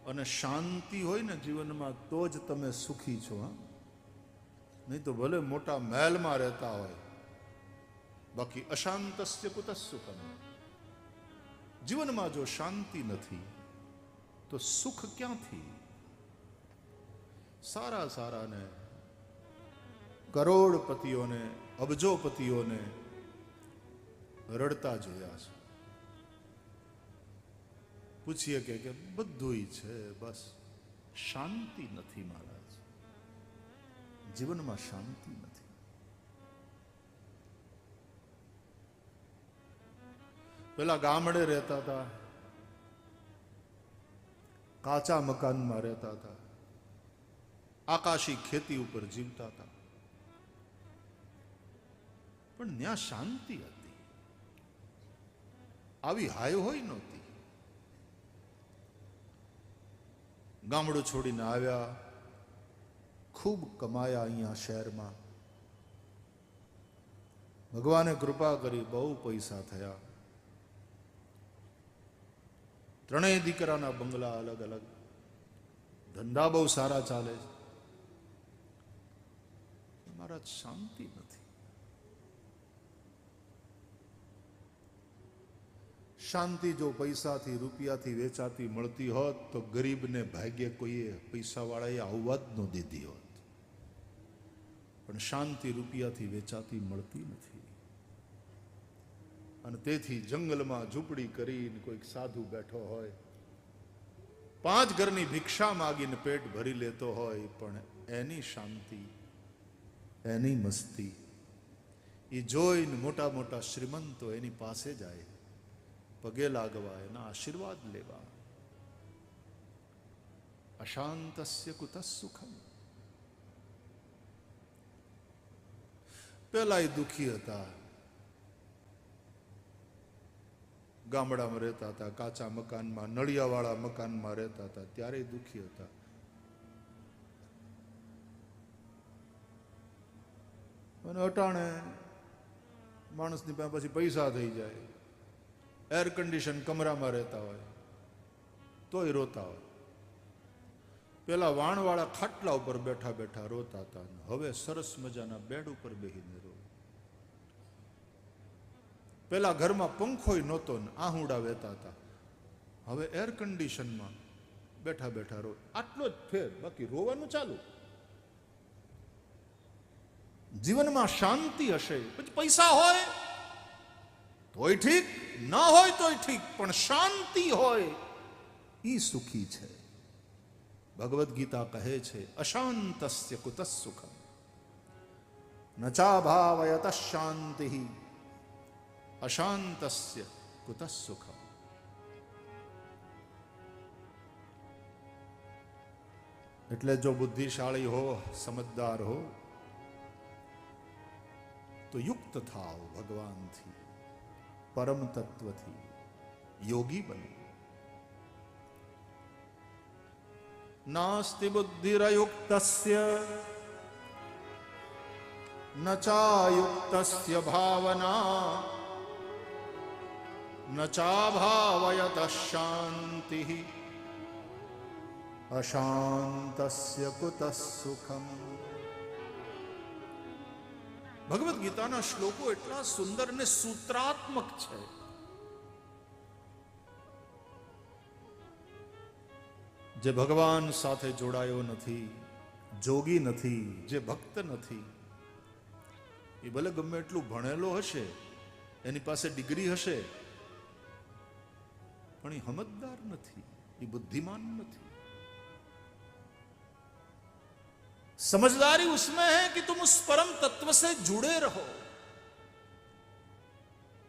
અને શાંતિ હોય ને જીવનમાં તો જ તમે સુખી છો. હા, નહીં તો ભલે મોટા મહેલમાં રહેતા હોય, બાકી અશાંતસ્ય કુતઃ સુખમ. જીવનમાં જો શાંતિ નથી તો સુખ ક્યાંથી? સારા સારાને, કરોડપતિઓને, અબજોપતિઓને રડતા જોયા છે. પૂછીએ કે બધુંય છે, બસ શાંતિ નથી મહારાજ. જીવનમાં શાંતિ નથી. પેલા ગામડે રહેતા હતા, કાચા મકાનમાં રહેતા હતા, આકાશી ખેતી ઉપર જીવતા હતા, પણ ત્યાં શાંતિ હતી. આવી હાય હોય નહોતી. ગામડું છોડીને આવ્યા, ખૂબ કમાયા અહીંયા શહેરમાં. ભગવાને કૃપા કરી, બહુ પૈસા થયા. ત્રણેય દીકરાના બંગલા અલગ અલગ, ધંધા બહુ સારા ચાલે છે. મહારાજ શાંતિ નથી. શાંતિ જો પૈસાથી, રૂપિયાથી વેચાતી મળતી હોત તો ગરીબને ભાગ્ય કોઈએ પૈસાવાળાએ આવવા જ ન દીધી હોત. પણ શાંતિ રૂપિયાથી વેચાતી મળતી નથી. અને તેથી જંગલમાં ઝૂંપડી કરીને કોઈક સાધુ બેઠો હોય, 5 ઘરની ભિક્ષા માગીને પેટ ભરી લેતો હોય, પણ એની શાંતિ, એની મસ્તી એ જોઈને મોટા મોટા શ્રીમંતો એની પાસે જાય, પગે લાગવા, એના આશીર્વાદ લેવા. અશાંતસ્ય કુતઃ સુખમ. પેલા એ દુખી હતા, ગામડામાં રહેતા હતા, કાચા મકાનમાં, નળિયાવાળા મકાનમાં રહેતા હતા, ત્યારે દુખી હતા. અને અટાણે માણસની પાસે પછી પૈસા થઈ જાય, એર કન્ડિશન કમરામાં રહેતા હોય તોય રોતા હોય. પેલા વાણવાળા ખાટલા ઉપર બેઠા બેઠા રોતા હતા, હવે સરસ મજાના બેડ ઉપર બેસીને રો. પેલા ઘરમાં પંખોય નહોતો ને આહુડા વહેતા હતા, હવે એર કન્ડિશનમાં બેઠા બેઠા રો. આટલો જ ફેર, બાકી રોવાનું ચાલુ. જીવનમાં શાંતિ હશે, પછી પૈસા હોય તોય ઠીક, ના હોય તોય ઠીક, પણ શાંતિ હોય ઈ સુખી છે. ભગવદ્ ગીતા કહે છે, અશાંતસ્ય કુતઃ સુખમ ન ચાભાવયત શાંતિ અશાંતસ્ય કુતઃ સુખમ. એટલે જો બુદ્ધિશાળી હો, સમજદાર હો, તો યુક્ત થાવ ભગવાનથી, પરમ તત્વથી, યોગી બનો. નાસ્તિ બુદ્ધિરયુક્તસ્ય ન ચાયુક્તસ્ય ભાવના ન ચાભાવયત શાંતિ અશાંતસ્ય કુતઃ સુખમ. ભગવદ્ ગીતાના શ્લોકો એટલા સુંદર અને સૂત્રાત્મક છે. જે ભગવાન સાથે જોડાયો નથી, જોગી નથી, જે ભક્ત નથી, એ ભલે ગમે એટલું ભણેલો હશે, એની પાસે ડિગ્રી હશે, પણ એ સમજદાર નથી, એ બુદ્ધિમાન નથી. समझदारी उसमें है कि तुम उस परम तत्व से जुड़े रहो,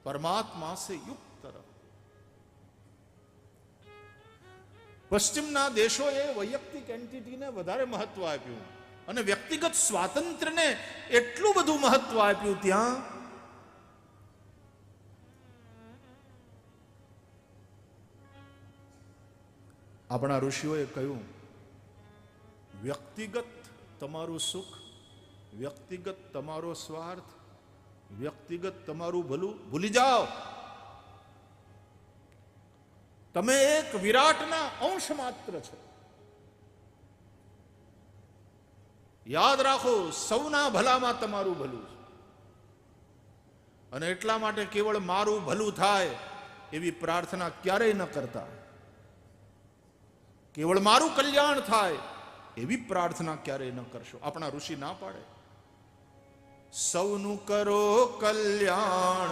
परमात्मा से युक्त रहो. પશ્ચિમના દેશોએ વૈયક્તિક એન્ટિટીને વધારે મહત્વ આપ્યું અને વ્યક્તિગત સ્વાતંત્ર્યને એટલું બધું મહત્વ આપ્યું. ત્યાં આપણા ઋષિઓએ કહ્યું, વ્યક્તિગત તમારું સુખ, વ્યક્તિગત તમારો સ્વાર્થ, વ્યક્તિગત તમારું ભલું ભૂલી જાઓ. તમે એક વિરાટના અંશ માત્ર છો. યાદ રાખો, સૌના ભલામાં તમારું ભલું છે. અને એટલા માટે કેવળ મારું ભલું થાય એવી પ્રાર્થના ક્યારેય ન કરતા. કેવળ મારું કલ્યાણ થાય એવી પ્રાર્થના ક્યારેય ન કરશો. આપણા ઋષિ ના પાડે, સૌનું કરો કલ્યાણ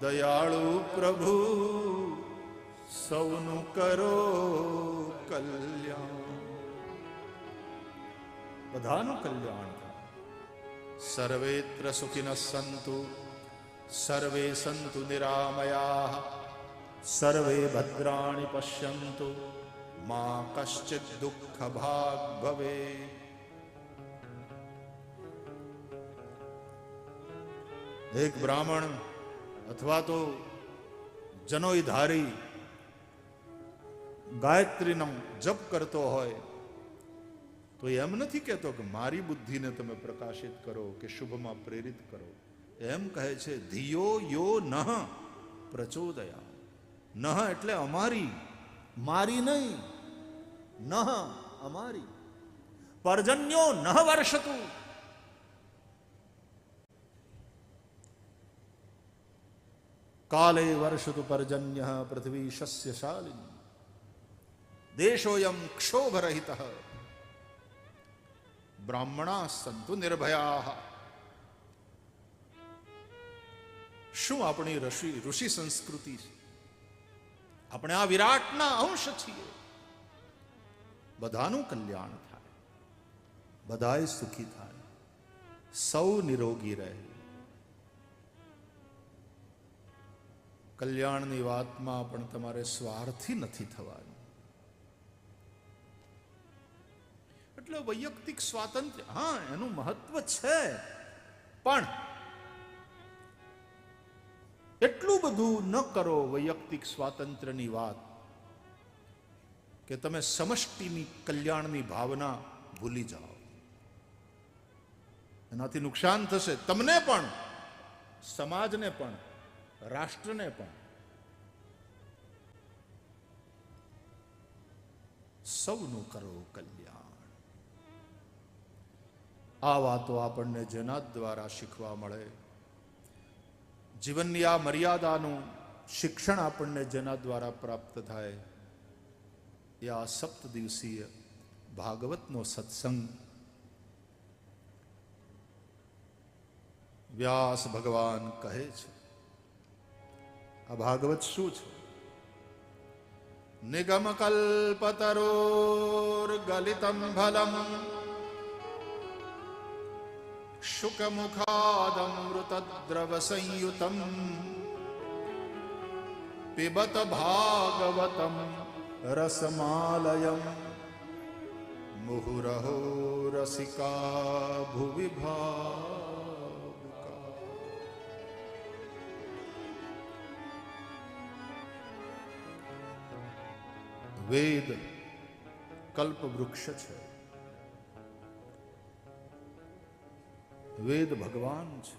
દયાળુ પ્રભુ, સૌનું કરો કલ્યાણ. બધાનું કલ્યાણ થાય. સર્વેત્ર સુખિનઃ સંતુ સર્વે સંતુ નિરામયાઃ સર્વે ભદ્રાણિ પશ્યન્તુ મા કશ્ચિદ દુઃખ ભાગ ભવે. એક બ્રાહ્મણ અથવા તો જનોઈધારી ગાયત્રીનો જપ કરતો હોય તો એમ નથી કહેતો કે મારી બુદ્ધિને તમે પ્રકાશિત કરો કે શુભમાં પ્રેરિત કરો. એમ કહે છે ધિયો યો નઃ પ્રચોદયા. નઃ એટલે અમારી, મારી નહીં, નઃ અમારી. પર્જન્યો નઃ વર્ષતું. કાલે વર્ષતુ પર્જન્ય પૃથ્વી શસ્યશાલિની દેશોયમ ક્ષોભરહિત બ્રાહ્મણા સંતુ નિર્ભયા. શું આપણી ઋષિ સંસ્કૃતિ છે? આપણે આ વિરાટના અંશ છીએ. બધાનું કલ્યાણ થાય, બધાય સુખી થાય, સૌ નિરોગી રહે. કલ્યાણની વાતમાં પણ તમારે સ્વાર્થી નથી થવાનું. એટલે વૈયક્તિક સ્વાતંત્ર્ય, હા, એનું મહત્વ છે, પણ એટલું બધું ન કરો વૈયક્તિક સ્વાતંત્ર્યની વાત કે તમે સમષ્ટિની કલ્યાણની ભાવના ભૂલી જાઓ. એનાથી નુકસાન થશે તમને પણ, સમાજને પણ, રાષ્ટ્રને પણ. સૌનું કરો કલ્યાણ. આ વાતો આપણને જેના દ્વારા શીખવા મળે, જીવનની આ મર્યાદાનું શિક્ષણ આપણને જેના દ્વારા પ્રાપ્ત થાય, એ આ 7 દિવસીય ભાગવતનો સત્સંગ. વ્યાસ ભગવાન કહે છે, આ ભાગવત શું છે? નિગમ કલ્પતરોર ગલિતમ ફલમ શુક મુખાદમૃત દ્રવ સંયુતમ પિબત ભાગવતમ રસમાલયમ મુહુરહો રસિકા ભુવિ ભાવુકા. વેદ કલ્પ વૃક્ષ છે. વેદ ભગવાન છે.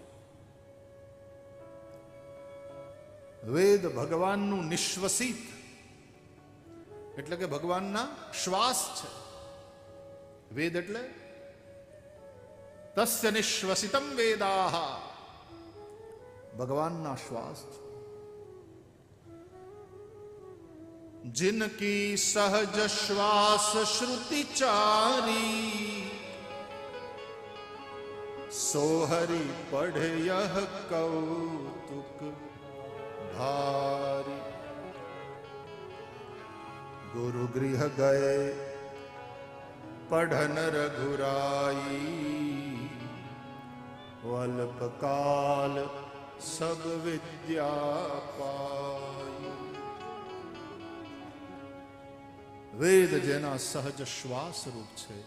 વેદ ભગવાનનું નિશ્વસિત એટલે કે ભગવાનના શ્વાસ છે. વેદ એટલે તસ્ય નિશ્વસિતમ વેદાહ, ભગવાનના શ્વાસ છે. जिनकी सहज श्वास श्रुति चारी सोहरि पढ़े यह कौतुक भारी. गुरु गृह गए पढ़न रघुराई वल्पकाल सब विद्या पाई. વેદ જેના સહજ શ્વાસ રૂપ છે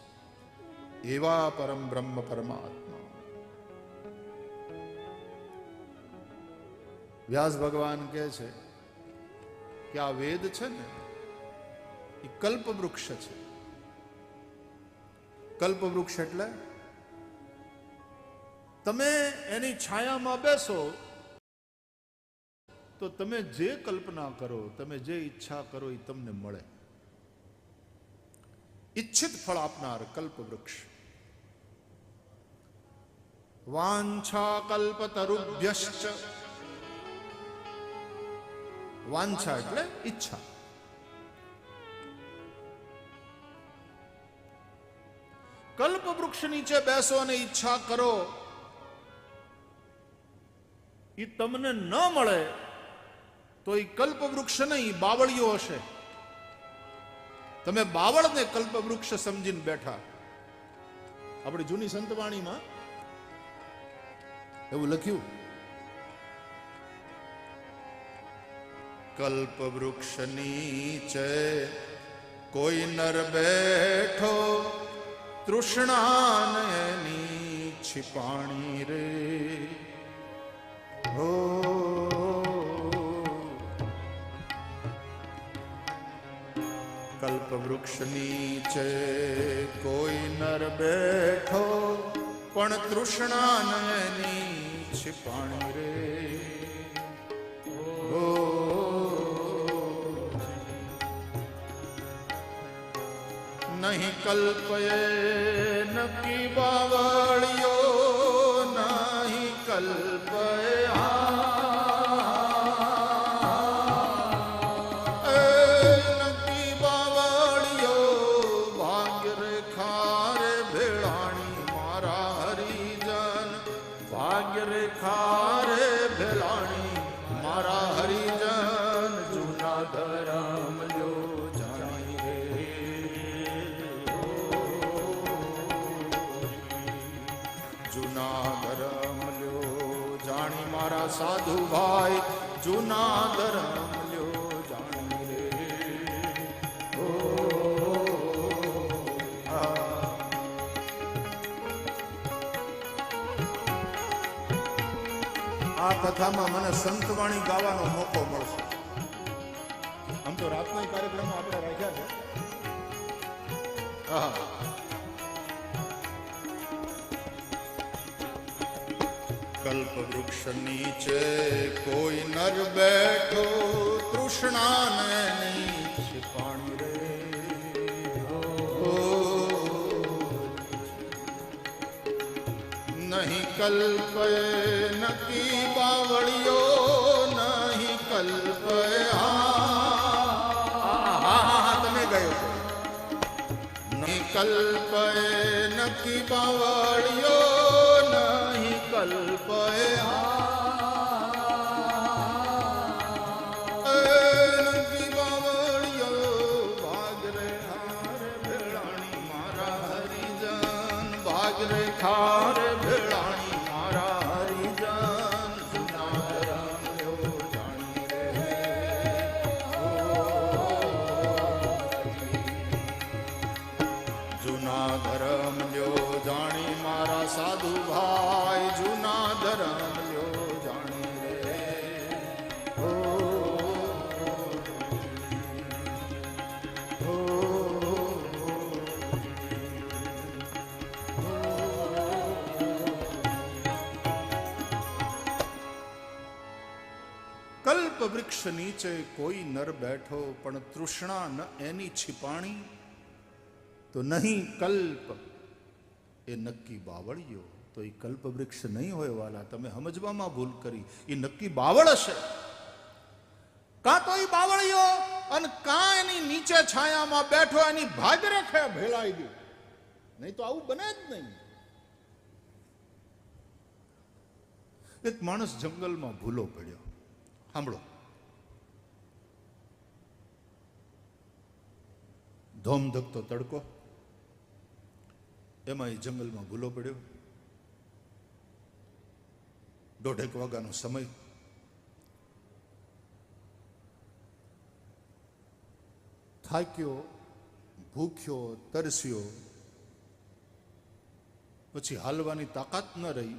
એવા પરમ બ્રહ્મ પરમાત્મા. વ્યાસ ભગવાન કહે છે કે આ વેદ છે ને એ કલ્પ વૃક્ષ છે. કલ્પ વૃક્ષ એટલે તમે એની છાયામાં બેસો તો તમે જે કલ્પના કરો, તમે જે ઈચ્છા કરો એ તમને મળે. ઈચ્છિત ફળ આપનાર કલ્પવૃક્ષ. વાંછા કલ્પતરુભ્યશ્ચ. વાંછા એટલે ઈચ્છા. કલ્પવૃક્ષ નીચે બેસો અને ઈચ્છા કરો, એ તમને ન મળે તો એ કલ્પવૃક્ષ નહીં, બાવળીઓ હશે. તમે બાવળને કલ્પવૃક્ષ સમજીને બેઠા. આપણી જૂની સંતવાણીમાં એવું લખ્યું, કલ્પવૃક્ષ નીચે કોઈ નર બેઠો, તૃષ્ણાની છિપાણી રે. હો કલ્પવૃક્ષ નીચે કોઈ નર બેઠો, પણ તૃષ્ણાની છિપાણી રે. હો નહીં કલ્પયે નકી બાવળિયો, નહીં કલ્પયા નકી બાવળિયો. ભાગ્ય રેખા રે ભેળાણી મારા હરિજન, ભાગ્ય રેખા રે ભેળાણી મારા હરિજન. જૂના ધરમ લ્યો જાણી મારા સાધુ ભાઈ, જૂના ધરમ લ્યો જાણી રે. આ કથામાં મને સંતવાણી ગાવાનો મોકો મળશે. આમ તો રાતના કાર્યક્રમો આપણે રાખ્યા છે. કલ્પવૃક્ષ નીચે કોઈ નર બેઠો, તૃષ્ણાની છિપાણી રે. નહીં કલ્પયે નકી બાવળિયો, નહીં કલ્પયા. તમે ગયો. નહીં કલ્પયે નકી બાવળિયો, નહીં કલ્પયા નકી બાવળિયો. ભાગ રેખા રે ભેળાણી મારા હરિજન, ભાગ રેખા રે ભેળાણી મારા હરિજન. જૂના ધરમ લ્યો જાણી રે. જૂના ધરમ લ્યો જાણી મારા સાધુ ભાઈ, જૂના ધરમ લ્યો જાણી રે. કલ્પવૃક્ષ નીચે કોઈ નર બેઠો, પણ તૃષ્ણા ન એની છિપાણી. તો નહીં કલ્પ એ નક્કી બાવળિયો. તો એ કલ્પવૃક્ષ નહીં હોય વાલા, તમે સમજવામાં ભૂલ કરી. એ નક્કી બાવળ હશે, કાં તો એ બાવળિયો અને કાં એની નીચે છાયામાં બેઠો, એની ભાગરેખે ભેળાઈ ગયું. નહીં તો આવું બને જ નહીં. એક માણસ જંગલમાં ભૂલો પડ્યો. સાંભળો. ધોમધકતો તડકો, એમાં એ જંગલમાં ભૂલો પડ્યો. 1:30 વાગ્યાનો સમય. થાક્યો, ભૂખ્યો, તરસ્યો, પછી હાલવાની તાકાત ન રહી,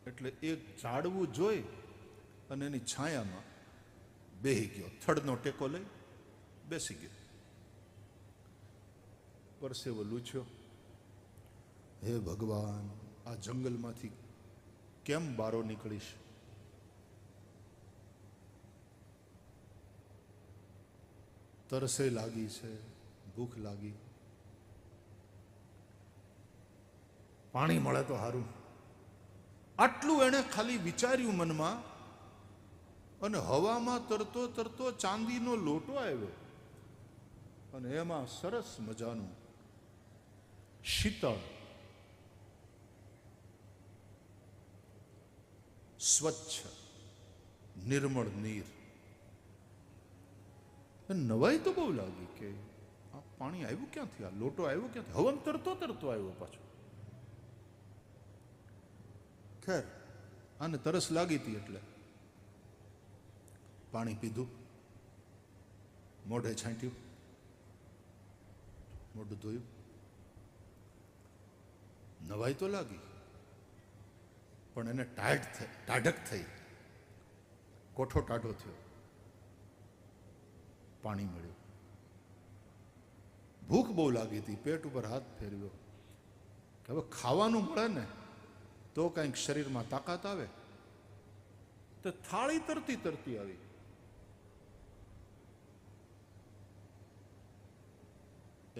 એટલે એક ઝાડવું જોઈ અને એની છાયામાં બેહી ગયો. થડનો ટેકો લઈ બેસી ગયો. પરસેવો લૂછ્યો. હે ભગવાન, આ જંગલમાંથી કેમ બારો નીકળીશ? તરસે લાગી છે, ભૂખ લાગી, પાણી મળે તો સારું. આટલું એણે ખાલી વિચાર્યું મનમાં, અને હવામાં તરતો તરતો ચાંદીનો લોટો આવ્યો, અને એમાં સરસ મજાનું શીતળ સ્વચ્છ નિર્મળ નીર. નવાઈ તો બહુ લાગી કે આ પાણી આવ્યું ક્યાંથી, આ લોટો આવ્યો ક્યાંથી, હવન તરતો તરતો આવ્યો પાછો. ખેર, આને તરસ લાગી હતી એટલે પાણી પીધું, મોઢે છાંટ્યું, મોઢું ધોયું. નવાઈ તો લાગી, પણ એને ટાઢક થઈ, કોઠો ટાઢો થયો. પાણી મળ્યું. ભૂખ બહુ લાગી હતી, પેટ ઉપર હાથ ફેરવ્યો કે હવે ખાવાનું મળે ને તો કંઈક શરીરમાં તાકાત આવે. તો થાળી તરતી તરતી આવી.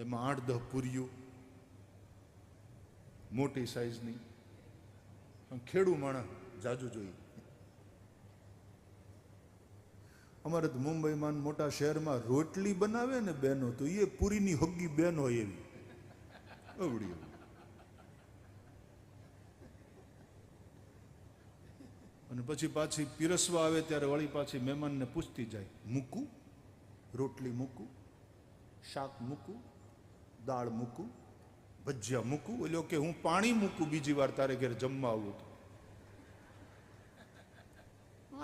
એમાં 8-10 પૂરીઓ, મોટી સાઈઝની. ખેડૂ માણસ જાજુ જોઈ. અમારે તો મુંબઈમાં મોટા શહેરમાં રોટલી બનાવે ને બહેનો, તો એ પૂરીની હગ્ગી બેન હોય એવી અવડી. અને પછી પાછી પીરસવા આવે ત્યારે વળી પાછી મહેમાનને પૂછતી જાય, મૂકું રોટલી, મૂકું શાક, મૂકું દાળ, મૂકું ભજીયા, મૂકું. ઓલો કે હું પાણી મૂકું બીજી વાર તારે ઘેર જમવા આવું તો.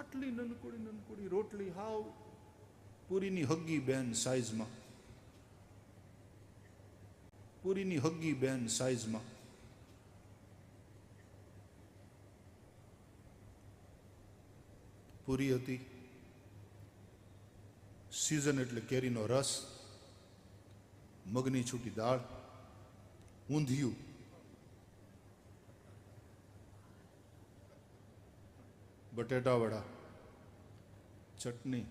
આટલી નનકુડી નનકુડી રોટલી, હાવ પૂરીની હગ્ગી બેન સાઈઝમાં, પૂરીની હગ્ગી બેન સાઈઝમાં. પૂરી હતી, સીઝન એટલે કેરીનો રસ, મગની છૂટી દાળ, ઊંધિયું, બટેટા વડા, ચટણી.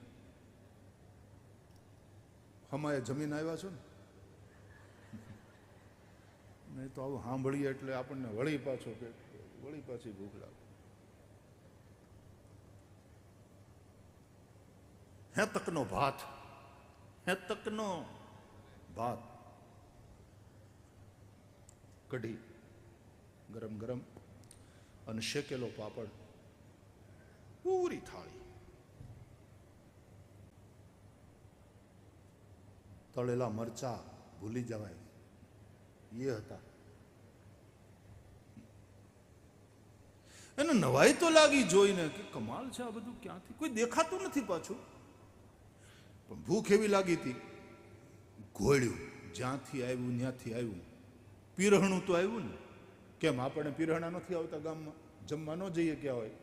હમાએ જમીન આવ્યા છો ને, નહીં તો આવું સાંભળીએ એટલે આપણને વળી પાછો પેટ, વળી પાછી ભૂખ લાગે. હે તકનો ભાત, હે તકનો ભાત, કઢી ગરમ ગરમ અને શેકેલો પાપડ, પૂરી થાળી. તળેલા મરચા ભૂલી જવાય એ હતા. એને નવાઈ તો લાગી જોઈને કે કમાલ છે આ બધું, ક્યાંથી કોઈ દેખાતું નથી પાછું. પણ ભૂખ એવી લાગી હતી, ઘોળ્યું, જ્યાંથી આવ્યું ત્યાંથી આવ્યું. પીરહણું તો આવ્યું ને, કેમ આપણે પીરહણા નથી આવતા ગામમાં, જમવા ન જઈએ ક્યાં હોય,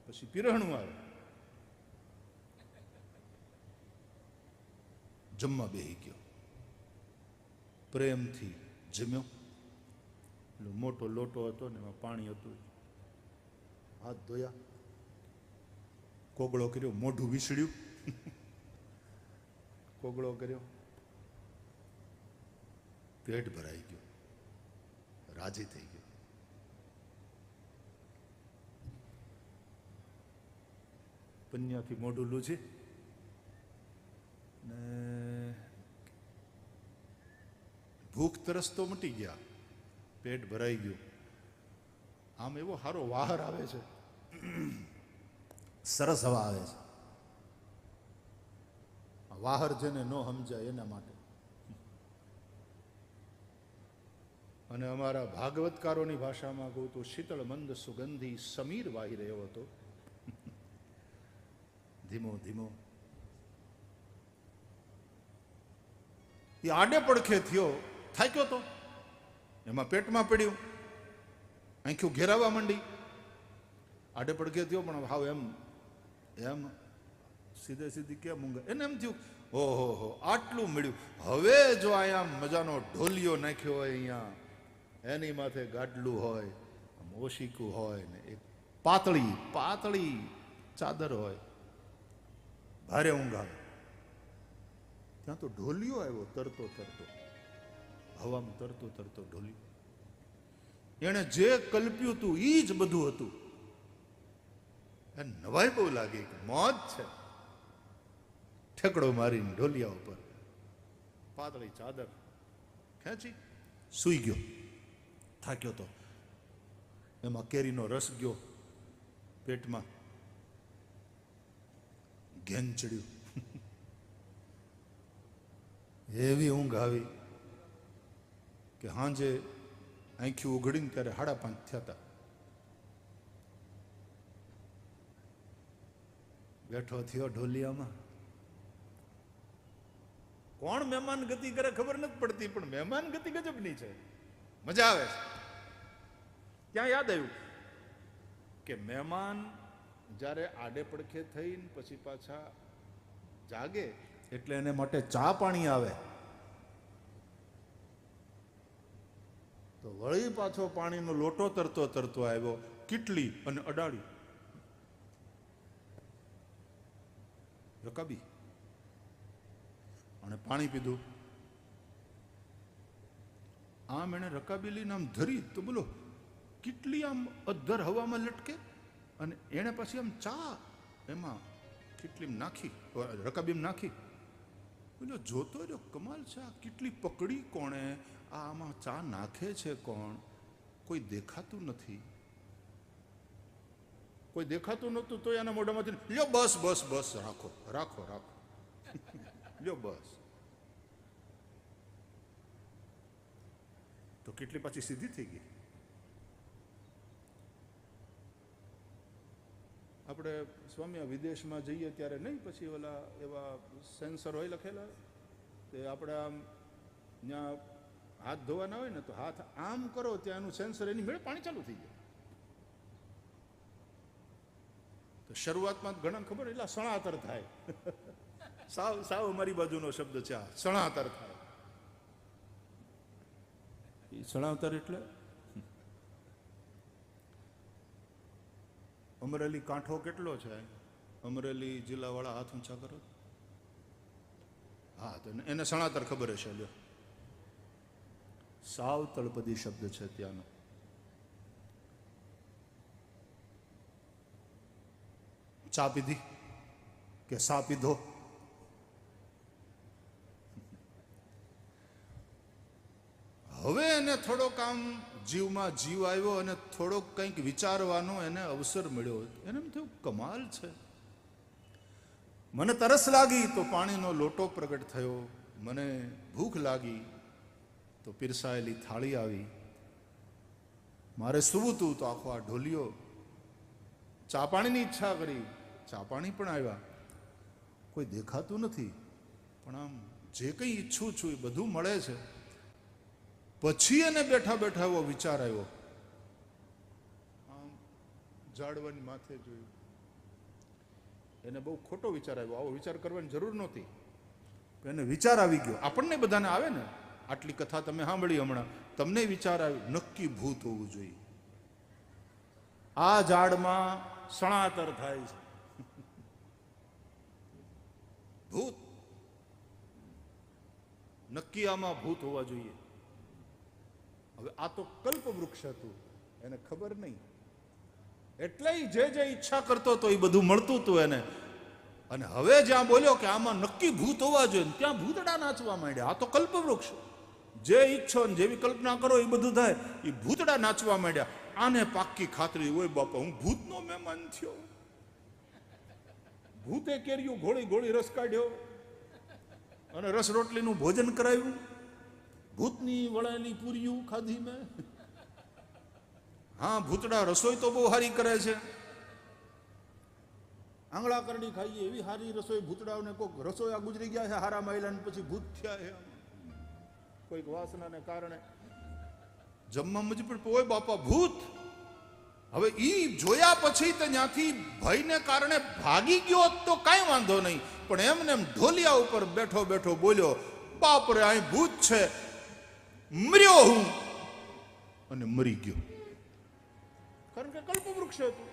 પછી પીરહણું આવે. જમવા બેહી ગયો, પ્રેમથી જમ્યો. મોટો લોટો હતો ને એમાં પાણી હતું, હાથ ધોયા, કોગળો કર્યો, મોઢું વીસળ્યું, કોગળો કર્યો, પેટ ભરાઈ ગયું, રાજી થઈ ગયો. પન્યાથી મોઢું લૂછી ને ભૂખ તરસ તો મટી ગયા, પેટ ભરાઈ ગયું. આમ એવો સારો વાહર આવે છે, સરસ હવા આવે છે. વાહર જેને ન સમજાય એના માટે. અને અમારા ભાગવતકારોની ભાષામાં કહું તો શીતળ મંદ સુગંધી સમીર વાહી રહ્યો હતો, ધીમો ધીમો. એ આડે પડખે થયો, થાક્યો તો, એમાં પેટમાં પડ્યું, આંખ્યું ઘેરાવા માંડી. આડે પડખે થયો પણ હાવ એમ એમ સીધે સીધી કેમ ઊંઘે. એને એમ થયું ઓહો હો આટલું મળ્યું, હવે જો અહીંયા મજાનો ઢોલિયો નાખ્યો હોય, અહીંયા એની માથે ગાડલું હોય, ઓશીકું હોય ને એક પાતળી પાતળી ચાદર હોય, ભારે ઊંઘ આવે. ત્યાં તો ઢોલિયો આવ્યો તરતો તરતો, હવામાં તરતો તરતો ઢોલિયો. એણે જે કલ્પ્યું હતું એ જ બધું હતું. નવાઈ બહુ લાગી કે મોજ છે. ઠેકડો મારીને ઢોલિયા ઉપર પાતળી ચાદર ખેંચી સૂઈ ગયો. થાક્યો તો. એમાં કેરીનો રસ ગયો પેટમાં, ઘેન ચડ્યું, એવી ઊંઘ આવી કે હાંજે આંખી ઉઘડીને ત્યારે 5:30 થયા હતા. બેઠો થયો ઢોલિયામાં. કોણ મહેમાન ગતિ કરે ખબર નથી પડતી, પણ મહેમાન ગતિ ગજબની છે, મજા આવે છે. ત્યાં યાદ આવ્યું કે મહેમાન જ્યારે આડે પડખે થઈને પછી પાછા જાગે એટલે એને માટે ચા પાણી આવે, તો વળી પાછો પાણીનો લોટો તરતો તરતો આવ્યો, કીટલી અને અડાડી રકાબી અને પાણી પીધું. આમ એને રકાબી લઈને આમ ધરી તો બોલો કેટલી આમ અધર હવામાં લટકે, અને એને પછી આમ ચા એમાં કેટલી નાખી, રકાબીમ નાખી. બોલો જોતો રહ્યો, કમાલ છે, આ કેટલી પકડી કોણે, આમાં ચા નાખે છે કોણ, કોઈ દેખાતું નથી. કોઈ દેખાતું નહોતું તો એના મોઢામાંથી લ્યો બસ બસ બસ રાખો રાખો રાખો લ્યો બસ. તો કેટલી પાછી સીધી થઈ ગઈ. આપણે સ્વામી વિદેશમાં જઈએ ત્યારે નહીં પછી ઓલા એવા સેન્સર હોય લખેલા, તે આપણે આમ ત્યાં હાથ ધોવાના હોય ને તો હાથ આમ કરો ત્યાંનું સેન્સર એની મેળે પાણી ચાલુ થઈ જાય. તો શરૂઆતમાં ઘણા ખબર એટલે સણાતર થાય. સાવ સાવ અમારી બાજુનો શબ્દ છે આ, સણાતર થાય. એ સણાતર એટલે અમરેલી કાંઠો કેટલો છે? અમરેલી જિલ્લાવાળા હાથ ઊંચા કરો. હા, તો એને સણાતર ખબર હશે. લ્યો, સાવ તળપદી શબ્દ છે ત્યાંનો. ચા પીધી કે સા પીધો? હવે એને થોડોક આમ જીવમાં જીવ આવ્યો અને થોડોક કંઈક વિચારવાનો એને અવસર મળ્યો. એને એમ થયું કમાલ છે, મને તરસ લાગી તો પાણીનો લોટો પ્રગટ થયો, મને ભૂખ લાગી તો પીરસાયેલી થાળી આવી, મારે સૂવું હતું તો આખો આ ઢોલિયો, ચા પાણીની ઈચ્છા કરી, ચા પાણી પણ આવ્યા. કોઈ દેખાતું નથી પણ આમ જે કંઈ ઈચ્છું છું એ બધું મળે છે. પછી એને બેઠા બેઠા એવો વિચાર આવ્યો, આમ ઝાડવાની માથે જોયું. એને બહુ ખોટો વિચાર આવ્યો, આવો વિચાર કરવાની જરૂર નહોતી. એને વિચાર આવી ગયો, આપણને બધાને આવે ને. આટલી કથા તમે સાંભળી હમણાં, તમને વિચાર આવ્યો નક્કી ભૂત હોવું જોઈએ. આ ઝાડમાં સણાતર થાય છે, ભૂત નક્કી આમાં ભૂત હોવા જોઈએ. હવે આ તો કલ્પ વૃક્ષ હતું, એને ખબર નહીં, એટલે જે જે ઈચ્છા કરતો હતો એ બધું મળતું હતું એને. અને હવે જ્યાં બોલ્યો કે આમાં નક્કી ભૂત હોવા જોઈએ, ત્યાં ભૂતડા નાચવા માંડ્યા. આ તો કલ્પ વૃક્ષ, જે ઈચ્છો ને જેવી કલ્પના કરો એ બધું થાય. એ ભૂતડા નાચવા માંડ્યા. આને પાક્કી ખાતરી, ઓય બાપા હું ભૂતનો મહેમાન થયો. ભૂતે કેર્યું ઘોળી ઘોળી રસ કાઢ્યો અને રસ રોટલીનું ભોજન કરાવ્યું. ભૂતની વળેલી પૂરીયું ખાધી મેં. હા, ભૂતડા રસોઈ તો બહુ સારી કરે છે, આંગળા કરડી ખાઈએ એવી સારી રસોઈ. ભૂતડાઓને કોઈક રસોયા ગુજરી ગયા છે હારા માયલા ને પછી ભૂત થયા છે કોઈક વાસનાને કારણે. જમવા મજી પણ ઓય બાપા ભૂત. હવે ઈ જોયા પછી તો ત્યાંથી ભયને કારણે ભાગી ગયો તો કાંઈ વાંધો નહીં, પણ એમને એમ ઢોલિયા ઉપર બેઠો બેઠો બોલ્યો, બાપરે અહીં ભૂત છે, મર્યો હું. અને મરી ગયો, કારણ કે કલ્પવૃક્ષ હતું.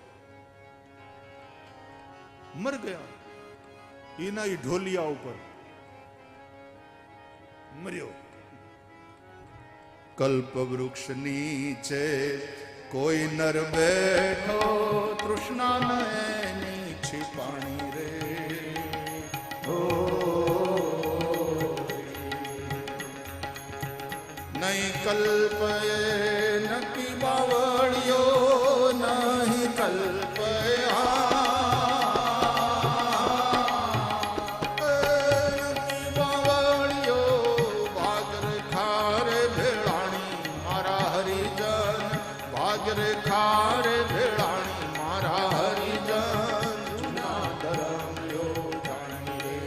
મર ગયા એના ઢોલિયા ઉપર. મર્યો. કલ્પ વૃક્ષ નીચે કોઈ નર બેઠો, તૃષ્ણા એની છીપાણી રે. નહીં કલ્પ નકી બાવળિયો, નહીં કલ્પ ખારે ભેળાણી મારા હરિજન. જૂના ધરમ લ્યો જાણી રે.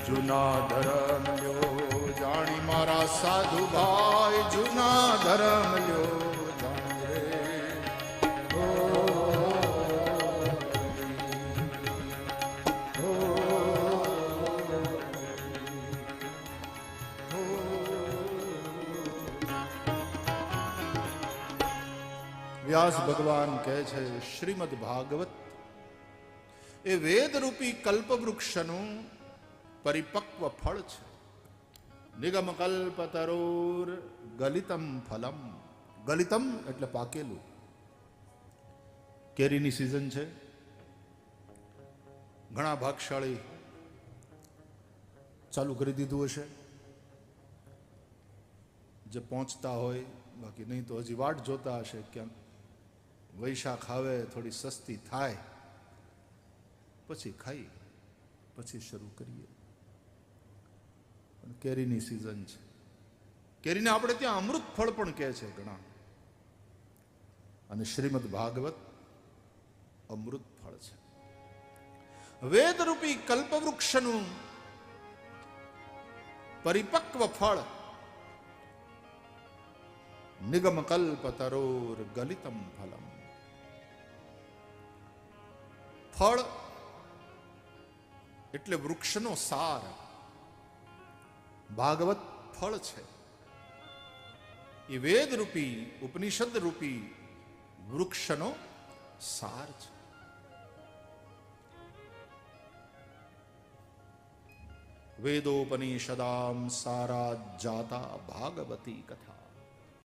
જૂના ધરમ લ્યો જાણી મારા સાધુ ભાઈ. જૂના ધરમ લ્યો જાણી રે. વ્યાસ ભગવાન કહે છે શ્રીમદ ભાગવત એ વેદ રૂપી કલ્પવૃક્ષનું પરિપક્વ ફળ છે. નિગમ કલ્પ તરોર ગલિતમ ફલમ. ગલિતમ એટલે પાકેલું. કેરીની સિઝન છે. ઘણા ભાગશાળી ચાલુ કરી દીધું હશે, જે પહોંચતા હોય, બાકી નહીં તો હજી વાટ જોતા હશે ક્યાંક વૈશાખ આવે, થોડી સસ્તી થાય પછી ખાઈ, પછી શરૂ કરીએ. પણ કેરીની સિઝન છે. કેરીને આપણે ત્યાં અમૃત ફળ પણ કહે છે ઘણા, અને શ્રીમદ ભાગવત અમૃત ફળ છે. વેદરૂપી કલ્પવૃક્ષનું પરિપક્વ ફળ નિગમ કલ્પ તરોર ગલિતમ ફલમ. ફળ એટલે વૃક્ષનો સાર. ભાગવત ફળ છે. એ વેદ રૂપી ઉપનિષદ રૂપી વૃક્ષનો સાર છે. વેદોપનિષદામ સારા જાતા ભાગવતી કથા.